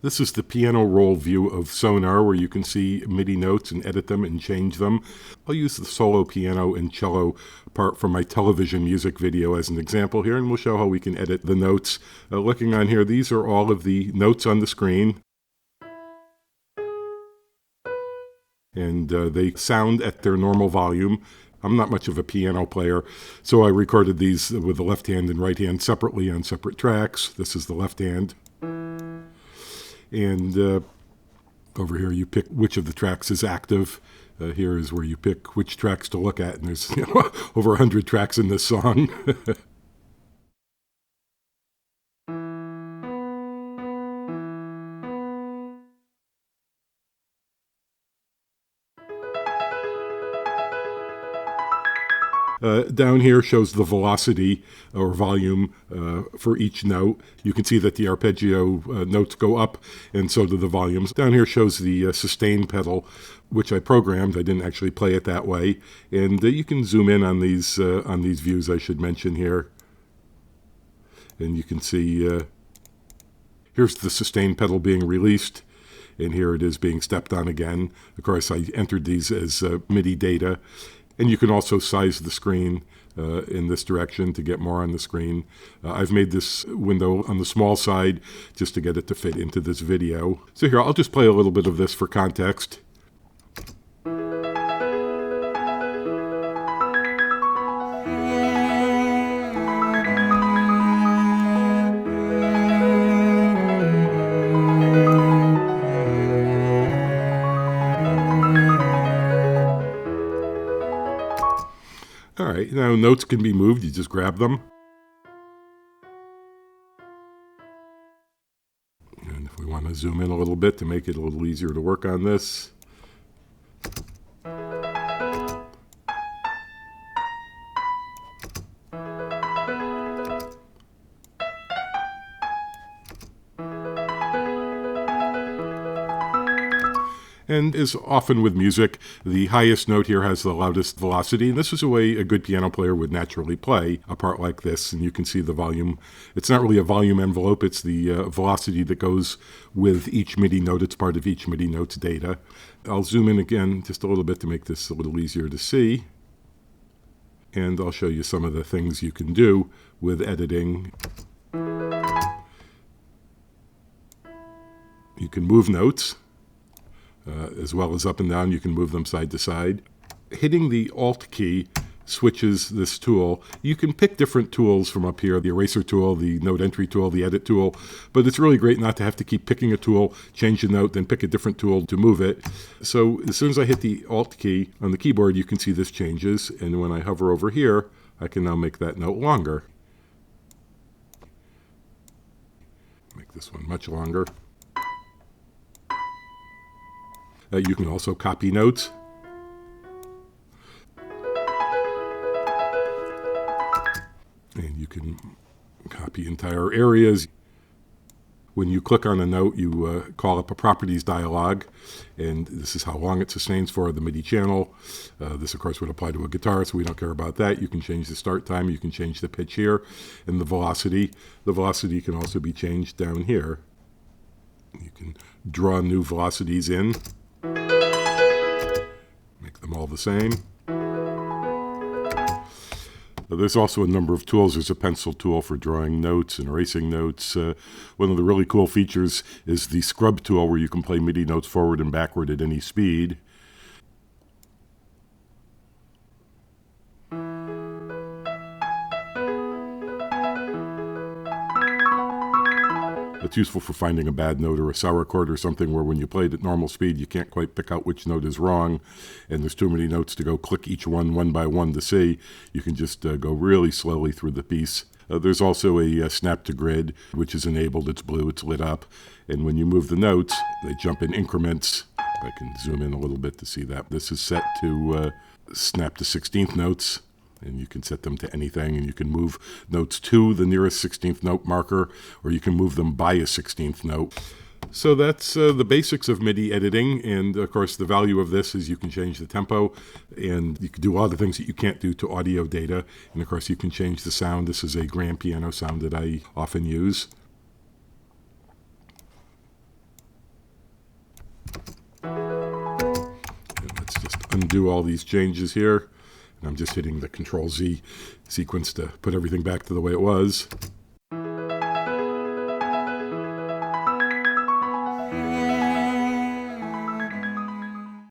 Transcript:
This is the piano roll view of Sonar, where you can see MIDI notes and edit them and change them. I'll use the solo piano and cello part from my television music video as an example here, and we'll show how we can edit the notes. Looking on here, these are all of the notes on the screen. And they sound at their normal volume. I'm not much of a piano player, so I recorded these with the left hand and right hand separately on separate tracks. This is the left hand. And over here you pick which of the tracks is active. Here is where you pick which tracks to look at, and there's over 100 tracks in this song. Down here shows the velocity or volume for each note. You can see that the arpeggio notes go up, and so do the volumes. Down here shows the sustain pedal, which I programmed. I didn't actually play it that way. And you can zoom in on these views, I should mention here. And you can see here's the sustain pedal being released, and here it is being stepped on again. Of course, I entered these as MIDI data. And you can also size the screen in this direction to get more on the screen. I've made this window on the small side just to get it to fit into this video. So here, I'll just play a little bit of this for context. All right, now notes can be moved. You just grab them. And if we want to zoom in a little bit to make it a little easier to work on this. And as often with music, the highest note here has the loudest velocity. And this is a way a good piano player would naturally play a part like this. And you can see the volume. It's not really a volume envelope. It's the velocity that goes with each MIDI note. It's part of each MIDI note's data. I'll zoom in again just a little bit to make this a little easier to see. And I'll show you some of the things you can do with editing. You can move notes. As well as up and down, you can move them side to side. Hitting the Alt key switches this tool. You can pick different tools from up here, the eraser tool, the note entry tool, the edit tool, but it's really great not to have to keep picking a tool, change the note, then pick a different tool to move it. So as soon as I hit the Alt key on the keyboard, you can see this changes, and when I hover over here, I can now make that note longer. Make this one much longer. You can also copy notes. And you can copy entire areas. When you click on a note, you call up a properties dialog, and this is how long it sustains for the MIDI channel. This, of course, would apply to a guitar, so we don't care about that. You can change the start time. You can change the pitch here and the velocity. The velocity can also be changed down here. You can draw new velocities in. Make them all the same. There's also a number of tools. There's a pencil tool for drawing notes and erasing notes. One of the really cool features is the scrub tool, where you can play MIDI notes forward and backward at any speed. It's useful for finding a bad note or a sour chord or something where when you play it at normal speed, you can't quite pick out which note is wrong, and there's too many notes to go click each one by one to see. You can just go really slowly through the piece. There's also a snap to grid, which is enabled. It's blue, it's lit up, and when you move the notes, they jump in increments. I can zoom in a little bit to see that. This is set to snap to 16th notes. And you can set them to anything, and you can move notes to the nearest 16th note marker, or you can move them by a 16th note. So that's the basics of MIDI editing, and of course the value of this is you can change the tempo, and you can do all the things that you can't do to audio data, and of course you can change the sound. This is a grand piano sound that I often use. undo all these changes here. And I'm just hitting the Control Z sequence to put everything back to the way it was.